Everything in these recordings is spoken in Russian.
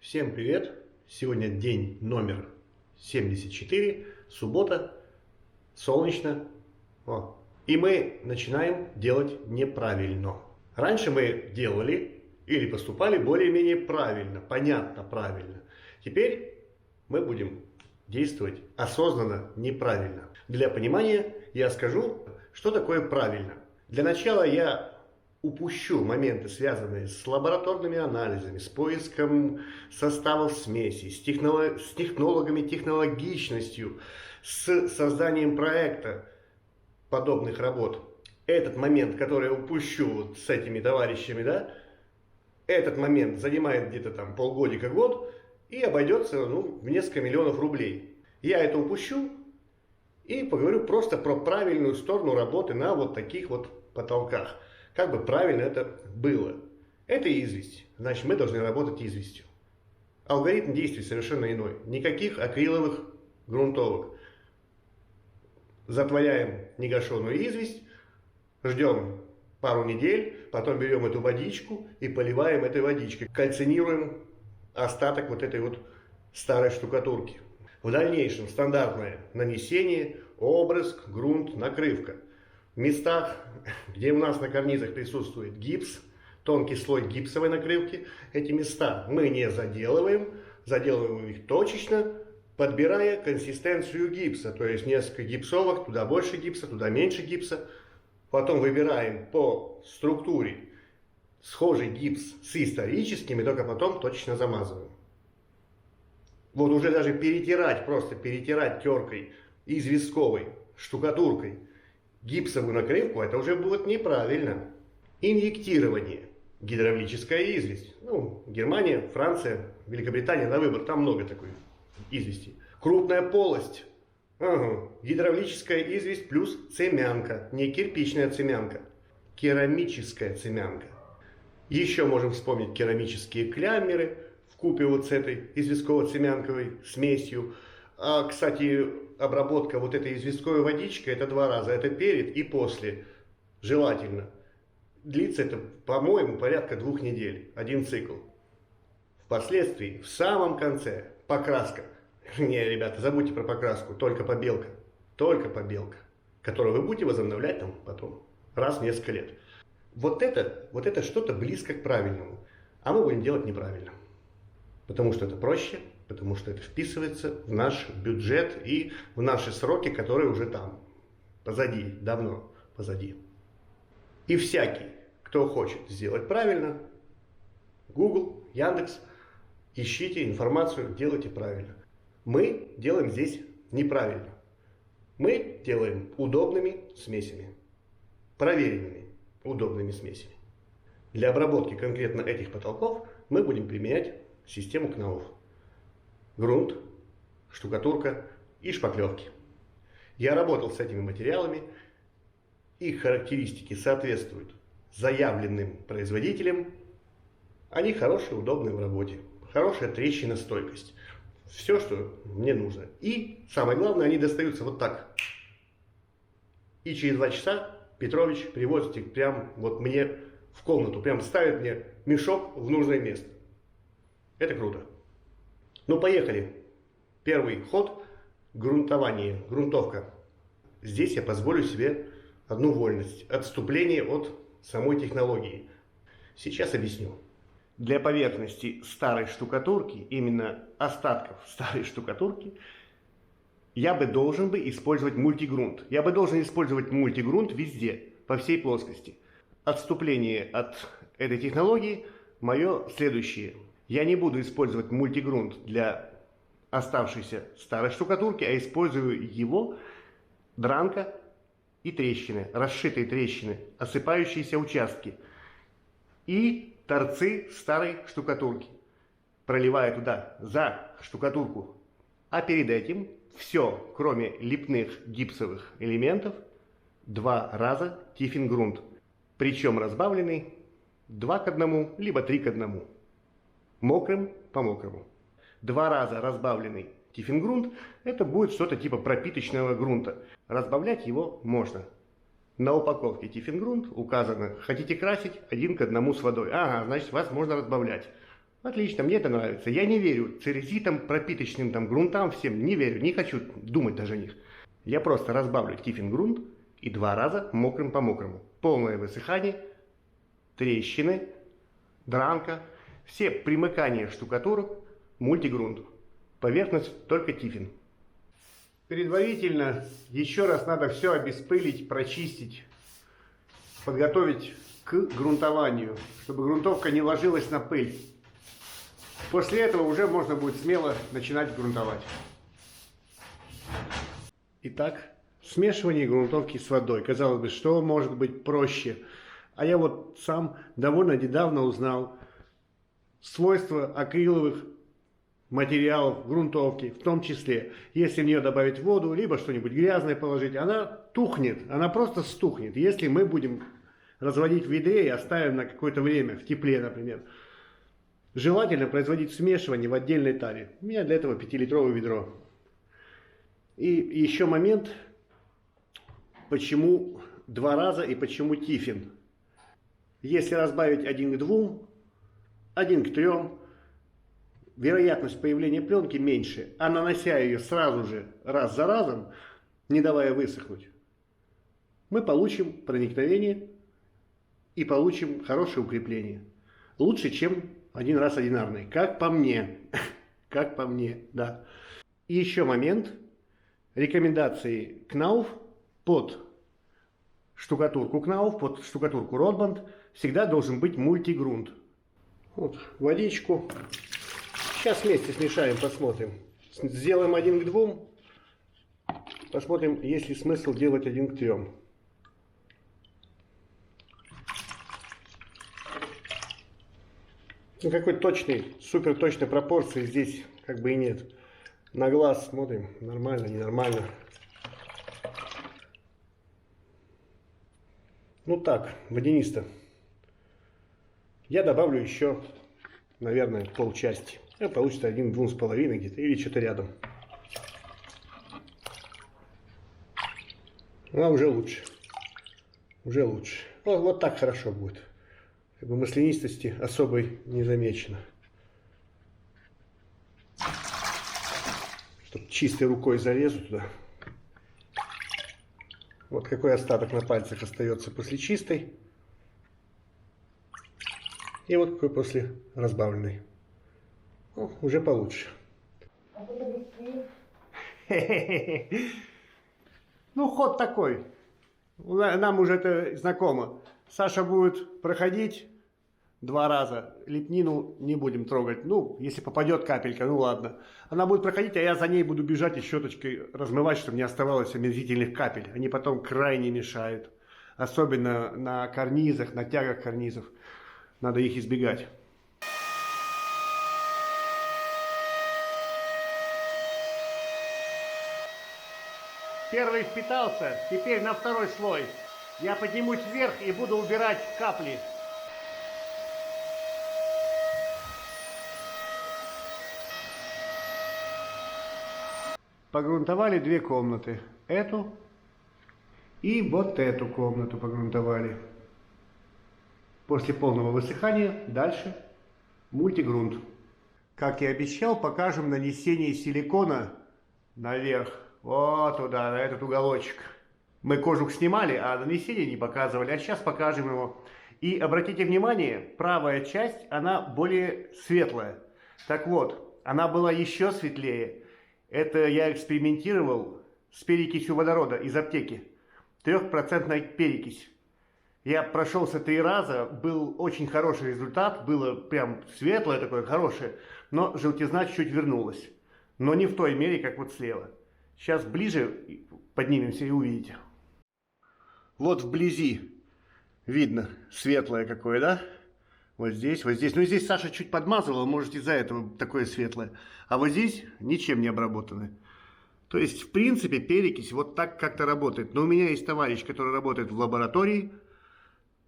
Всем привет! Сегодня день номер 74, суббота, солнечно. И мы начинаем делать неправильно. Раньше мы делали или поступали более-менее правильно, понятно, правильно. Теперь мы будем действовать осознанно неправильно. Для понимания я скажу, что такое правильно. Для начала я упущу моменты, связанные с лабораторными анализами, с поиском составов смесей, с технологами, технологичностью, с созданием проекта подобных работ. Этот момент, который я упущу вот с этими товарищами, да, этот момент занимает где-то там полгодика-год и обойдется в несколько миллионов рублей. Я это упущу и поговорю просто про правильную сторону работы на вот таких вот потолках. Как бы правильно это было. Это известь. Значит, мы должны работать известью. Алгоритм действий совершенно иной. Никаких акриловых грунтовок. Затворяем негашенную известь, ждем пару недель, потом берем эту водичку и поливаем этой водичкой. Кальцинируем остаток вот этой вот старой штукатурки. В дальнейшем стандартное нанесение, обрызг, грунт, накрывка. В местах, где у нас на карнизах присутствует гипс, тонкий слой гипсовой накрывки, эти места мы не заделываем, заделываем их точечно, подбирая консистенцию гипса, то есть несколько гипсовок, туда больше гипса, туда меньше гипса. Потом выбираем по структуре схожий гипс с историческим и только потом точечно замазываем. Вот уже даже перетирать, просто перетирать теркой известковой, штукатуркой гипсовую накрывку, это уже будет неправильно. Инъектирование. Гидравлическая известь. Германия, Франция, Великобритания на выбор. Там много такой извести. Крупная полость. Гидравлическая известь плюс цемянка. Не кирпичная цемянка. Керамическая цемянка. Еще можем вспомнить керамические кляммеры вкупе вот с этой известково-цемянковой смесью. Кстати, обработка вот этой известковой водичкой, это 2 раза. Это перед и после. Желательно. Длится это, по-моему, порядка 2 недель. Один цикл. Впоследствии, в самом конце, покраска. Не, ребята, забудьте про покраску. Только побелка. Только побелка. Которую вы будете возобновлять там потом. Раз в несколько лет. Вот это что-то близко к правильному. А мы будем делать неправильно. Потому что это проще, потому что это вписывается в наш бюджет и в наши сроки, которые уже там, позади, давно позади. И всякий, кто хочет сделать правильно, Google, Яндекс, ищите информацию, делайте правильно. Мы делаем здесь неправильно. Мы делаем удобными смесями, проверенными удобными смесями. Для обработки конкретно этих потолков мы будем применять систему КНАУФ. Грунт, штукатурка и шпаклевки. Я работал с этими материалами. Их характеристики соответствуют заявленным производителям. Они хорошие, удобные в работе. Хорошая трещиностойкость. Все, что мне нужно. И самое главное, они достаются вот так. И через 2 часа Петрович привозит их прям вот мне в комнату. Прям ставит мне мешок в нужное место. Это круто. Ну, поехали. Первый ход – грунтование, грунтовка. Здесь я позволю себе одну вольность – отступление от самой технологии. Сейчас объясню. Для поверхности старой штукатурки, именно остатков старой штукатурки, я бы должен использовать мультигрунт. Я бы должен использовать мультигрунт везде, по всей плоскости. Отступление от этой технологии мое следующее. Я не буду использовать мультигрунт для оставшейся старой штукатурки, а использую его дранка и трещины, расшитые трещины, осыпающиеся участки и торцы старой штукатурки, проливая туда за штукатурку. А перед этим все, кроме липных гипсовых элементов, 2 раза тифингрунт, причем разбавленный 2 к 1, либо 3 к 1. Мокрым по мокрому. 2 раза разбавленный тифингрунт – это будет что-то типа пропиточного грунта. Разбавлять его можно. На упаковке тифингрунт указано, хотите красить 1 к 1 с водой. Ага, значит, вас можно разбавлять. Отлично, мне это нравится. Я не верю церезитам, пропиточным там грунтам всем, не верю, не хочу думать даже о них. Я просто разбавлю тифлинг-грунт и 2 раза мокрым по мокрому. Полное высыхание, трещины, дранка, все примыкания штукатурок, мультигрунт. Поверхность только тифин. Предварительно еще раз надо все обеспылить, прочистить, подготовить к грунтованию, чтобы грунтовка не ложилась на пыль. После этого уже можно будет смело начинать грунтовать. Итак, смешивание грунтовки с водой. Казалось бы, что может быть проще? А я вот сам довольно недавно узнал свойства акриловых материалов грунтовки, в том числе, если в нее добавить воду, либо что-нибудь грязное положить, она тухнет, она просто стухнет. Если мы будем разводить в ведре и оставим на какое-то время, в тепле, например. Желательно производить смешивание в отдельной таре. У меня для этого 5-литровое ведро. И еще момент, почему 2 раза и почему тифин. Если разбавить 1 к 2, 1 к 3, вероятность появления пленки меньше, а нанося ее сразу же, раз за разом, не давая высохнуть, мы получим проникновение и получим хорошее укрепление. Лучше, чем 1 раз одинарный, как по мне. Как по мне, да. И еще момент. Рекомендации Knauf под штукатурку Knauf, под штукатурку Rotband всегда должен быть мультигрунт. Вот водичку. Сейчас вместе смешаем, посмотрим. Сделаем 1 к 2. Посмотрим, есть ли смысл делать 1 к 3. Никакой точной, супер точной пропорции здесь как бы и нет. На глаз смотрим, нормально, ненормально. Ну так, водянисто. Я добавлю еще, наверное, полчасти. Получится 1 к 2,5 где-то, или что-то рядом. А уже лучше. Уже лучше. Вот так хорошо будет. Как бы маслянистости особой не замечено. Чтоб чистой рукой залезу туда. Вот какой остаток на пальцах остается после чистой. И вот какой после разбавленной. О, уже получше. Ну, ход такой. Нам уже это знакомо. Саша будет проходить 2 раза. Лепнину не будем трогать. Ну, если попадет капелька, ну ладно. Она будет проходить, а я за ней буду бежать и щеточкой размывать, чтобы не оставалось омерзительных капель. Они потом крайне мешают. Особенно на карнизах, на тягах карнизов. Надо их избегать. Первый впитался, теперь на второй слой. Я поднимусь вверх и буду убирать капли. Погрунтовали 2 комнаты. Эту и вот эту комнату погрунтовали. После полного высыхания дальше мультигрунт. Как и обещал, покажем нанесение силикона наверх. Вот туда, на этот уголочек. Мы кожух снимали, а нанесение не показывали. А сейчас покажем его. И обратите внимание, правая часть, она более светлая. Так вот, она была еще светлее. Это я экспериментировал с перекисью водорода из аптеки. 3% перекись. Я прошелся 3 раза, был очень хороший результат. Было прям светлое такое, хорошее. Но желтизна чуть-чуть вернулась. Но не в той мере, как вот слева. Сейчас ближе поднимемся и увидите. Вот вблизи видно светлое какое, да? Вот здесь, вот здесь. Ну, здесь Саша чуть подмазывала, может, из-за этого такое светлое. А вот здесь ничем не обработано. То есть, в принципе, перекись вот так как-то работает. Но у меня есть товарищ, который работает в лаборатории.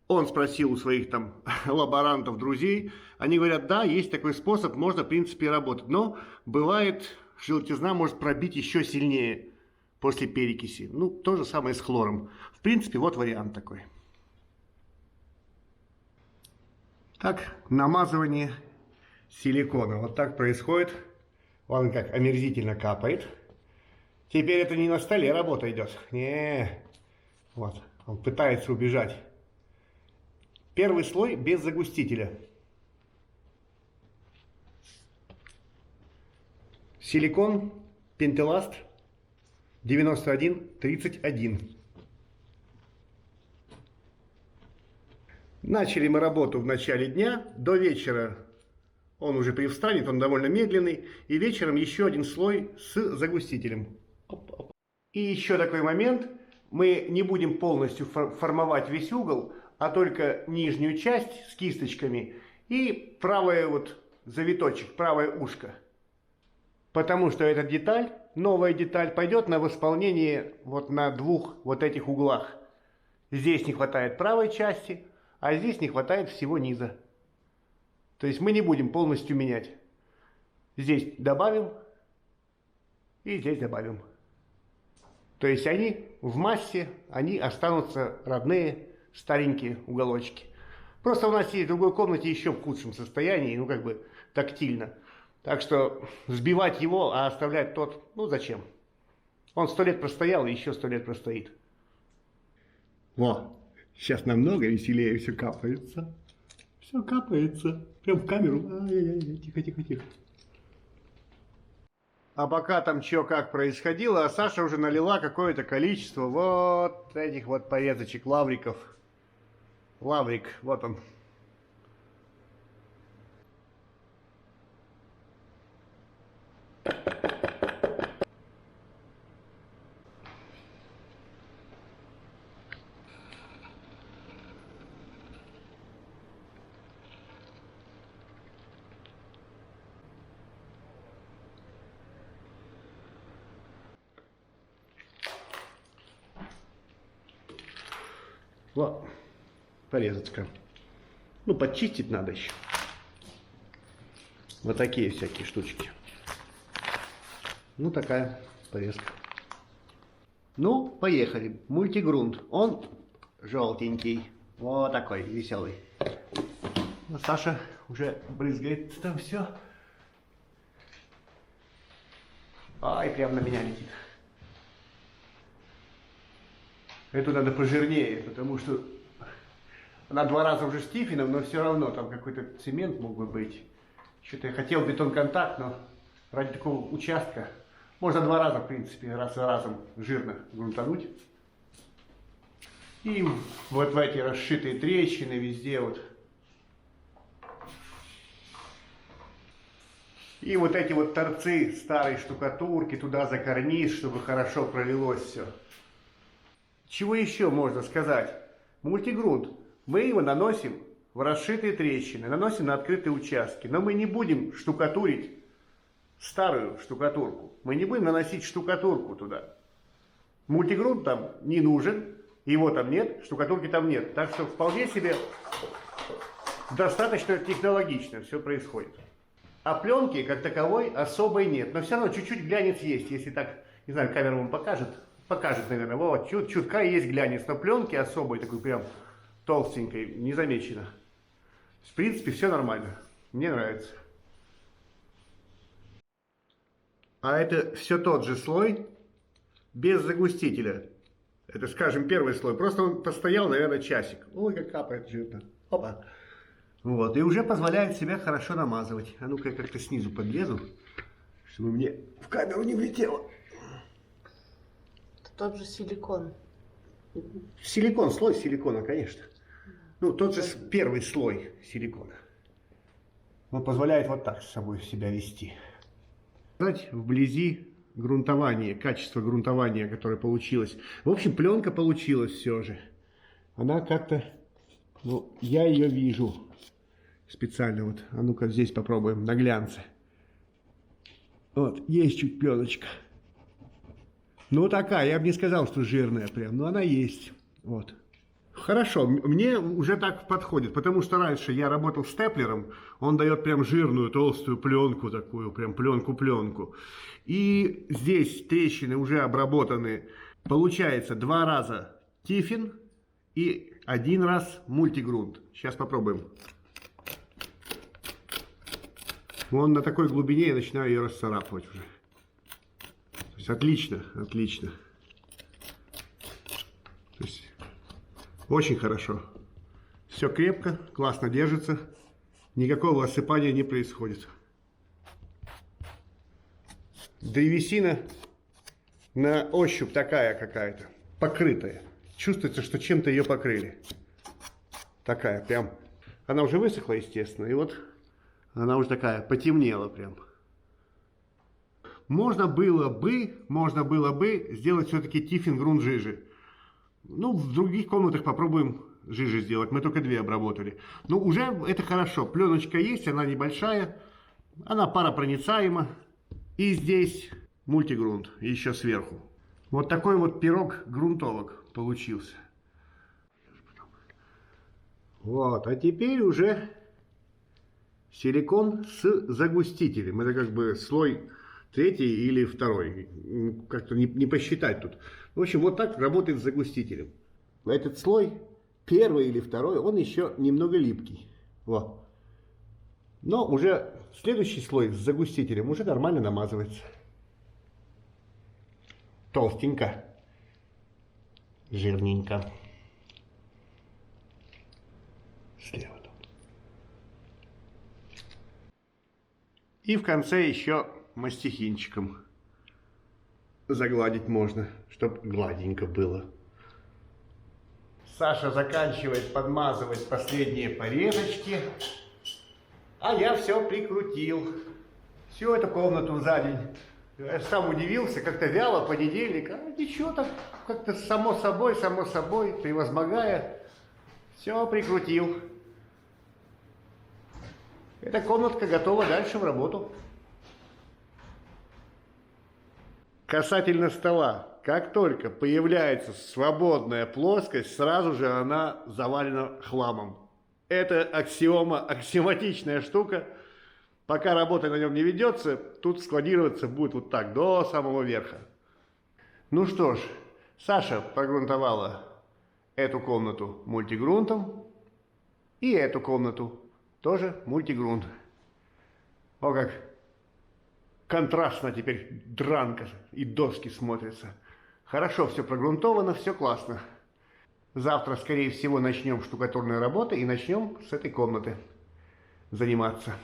Он спросил у своих там лаборантов, друзей. Они говорят, да, есть такой способ, можно, в принципе, работать. Но бывает, желтизна может пробить еще сильнее после перекиси. Ну, то же самое с хлором. В принципе, вот вариант такой. Так, намазывание силикона. Вот так происходит. Он как омерзительно капает. Теперь это не на столе работа идет. Не, вот, он пытается убежать. Первый слой без загустителя. Силикон Пентеласт 9131. Начали мы работу в начале дня. До вечера он уже привстанет, он довольно медленный. И вечером еще один слой с загустителем. И еще такой момент. Мы не будем полностью формовать весь угол, а только нижнюю часть с кисточками и правое вот завиточек, правое ушко. Потому что эта деталь, новая деталь, пойдет на восполнение вот на двух вот этих углах. Здесь не хватает правой части, а здесь не хватает всего низа. То есть мы не будем полностью менять. Здесь добавим и здесь добавим. То есть они в массе, они останутся родные, старенькие уголочки. Просто у нас есть в другой комнате еще в худшем состоянии, ну как бы тактильно. Так что сбивать его, а оставлять тот, ну зачем? Он 100 лет простоял и еще 100 лет простоит. Во, сейчас намного веселее все капается. Все капается. Прям в камеру. Ай-яй-яй, тихо. А пока там что как происходило, а Саша уже налила какое-то количество вот этих вот порезочек лавриков. Лаврик, вот он. Вот, порезочка. Ну, подчистить надо еще. Вот такие всякие штучки. Ну, такая порезка. Ну, поехали. Мультигрунт. Он желтенький. Вот такой, веселый. Ну, Саша уже брызгает там все. Ай, прям на меня летит. Эту надо пожирнее, потому что она 2 раза уже с Тиффином, но все равно там какой-то цемент мог бы быть. Что-то я хотел бетон-контакт, но ради такого участка можно 2 раза, в принципе, раз за разом жирно грунтануть. И вот в эти расшитые трещины везде вот. И вот эти вот торцы старой штукатурки туда за карниз, чтобы хорошо пролилось все. Чего еще можно сказать? Мультигрунт. Мы его наносим в расшитые трещины, наносим на открытые участки. Но мы не будем штукатурить старую штукатурку. Мы не будем наносить штукатурку туда. Мультигрунт там не нужен, его там нет, штукатурки там нет. Так что вполне себе достаточно технологично все происходит. А пленки как таковой особой нет. Но все равно чуть-чуть глянец есть, если так, не знаю, камера вам покажет. Покажет, наверное, вот, чутка есть глянец, но пленки особой, такой прям толстенькой, не замечено. В принципе, все нормально. Мне нравится. А это все тот же слой, без загустителя. Это, скажем, первый слой. Просто он постоял, наверное, часик. Ой, как капает жирно. Опа. Вот, и уже позволяет себя хорошо намазывать. А ну-ка я как-то снизу подлезу, чтобы мне в камеру не влетело. Тот же силикон. Силикон, слой силикона, конечно. Ну, тот же первый слой силикона. Он позволяет вот так с собой себя вести. Вблизи грунтование, качество грунтования, которое получилось. В общем, пленка получилась все же. Она как-то, ну, я ее вижу специально вот. А ну-ка здесь попробуем на глянце. Вот, есть чуть пленочка. Ну, такая, я бы не сказал, что жирная прям, но она есть. Вот. Хорошо, мне уже так подходит, потому что раньше я работал степлером, он дает прям жирную, толстую пленку такую, прям пленку-пленку. И здесь трещины уже обработаны. Получается 2 раза Тиффин и 1 раз мультигрунт. Сейчас попробуем. Вон на такой глубине я начинаю ее расцарапывать уже. То есть отлично, отлично. То есть очень хорошо. Все крепко, классно держится. Никакого осыпания не происходит. Древесина на ощупь такая какая-то, покрытая. Чувствуется, что чем-то ее покрыли. Такая прям. Она уже высохла, естественно. И вот она уже такая потемнела прям. Можно было бы сделать все-таки тиффингрунт жижи. Ну, в других комнатах попробуем жижи сделать. Мы только 2 обработали. Ну, уже это хорошо. Пленочка есть, она небольшая. Она паропроницаема. И здесь мультигрунт еще сверху. Вот такой вот пирог грунтовок получился. Вот, а теперь уже силикон с загустителем. Это как бы слой 3-й или 2-й. Как-то не посчитать тут. В общем, вот так работает с загустителем. Этот слой, 1-й или 2-й, он еще немного липкий. Вот. Но уже следующий слой с загустителем уже нормально намазывается. Толстенько. Жирненько. Слева тут. И в конце еще мастихинчиком загладить можно, чтобы гладенько было. Саша заканчивает подмазывать последние порезочки. А я все прикрутил. Всю эту комнату за день. Я сам удивился, как-то вяло, понедельник. А ничего так, как-то само собой, превозмогая. Все прикрутил. Эта комнатка готова дальше в работу. Касательно стола. Как только появляется свободная плоскость, сразу же она завалена хламом. Это аксиома, аксиоматичная штука. Пока работа на нем не ведется, тут складироваться будет вот так, до самого верха. Ну что ж, Саша прогрунтовала эту комнату мультигрунтом. И эту комнату тоже мультигрунт. О, как контрастно теперь дранка и доски смотрятся. Хорошо все прогрунтовано, все классно. Завтра, скорее всего, начнем штукатурные работы и начнем с этой комнаты заниматься.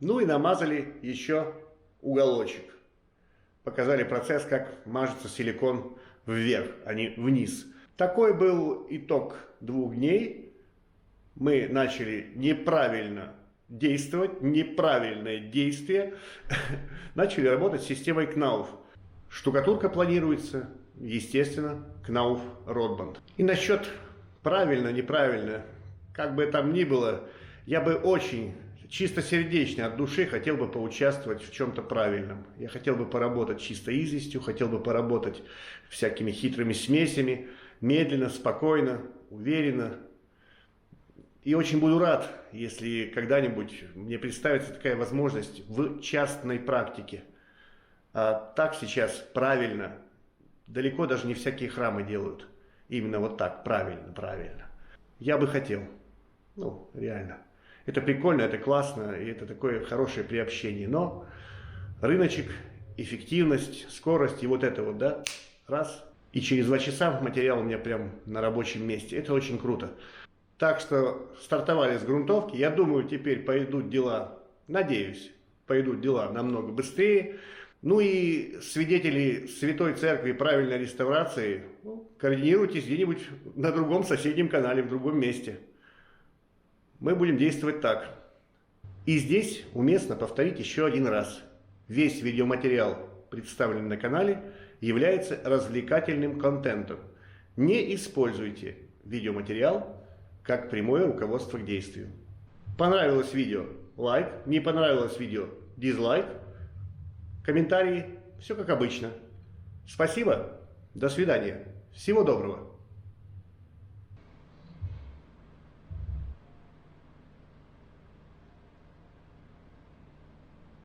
Ну и намазали еще уголочек. Показали процесс, как мажется силикон вверх, а не вниз. Такой был итог 2 дней. Мы начали неправильно действовать, неправильное действие. Начали работать с системой Knauf. Штукатурка планируется, естественно, Knauf Rotband. И насчет правильно, неправильно, как бы там ни было, я бы очень чисто сердечно, от души хотел бы поучаствовать в чем-то правильном. Я хотел бы поработать чисто известью, хотел бы поработать всякими хитрыми смесями, медленно, спокойно, уверенно. И очень буду рад, если когда-нибудь мне представится такая возможность в частной практике. А так сейчас правильно, далеко даже не всякие храмы делают. Именно вот так, правильно. Я бы хотел, ну, реально. Это прикольно, это классно, и это такое хорошее приобщение. Но рыночек, эффективность, скорость и вот это вот, да, раз. И через 2 часа материал у меня прям на рабочем месте. Это очень круто. Так что стартовали с грунтовки. Я думаю, теперь пойдут дела, надеюсь, пойдут дела намного быстрее. Ну и свидетели Святой Церкви правильной реставрации, координируйтесь где-нибудь на другом соседнем канале, в другом месте. Мы будем действовать так. И здесь уместно повторить еще один раз. Весь видеоматериал, представленный на канале, является развлекательным контентом. Не используйте видеоматериал как прямое руководство к действию. Понравилось видео – лайк, не понравилось видео – дизлайк, комментарии, все как обычно. Спасибо, до свидания, всего доброго.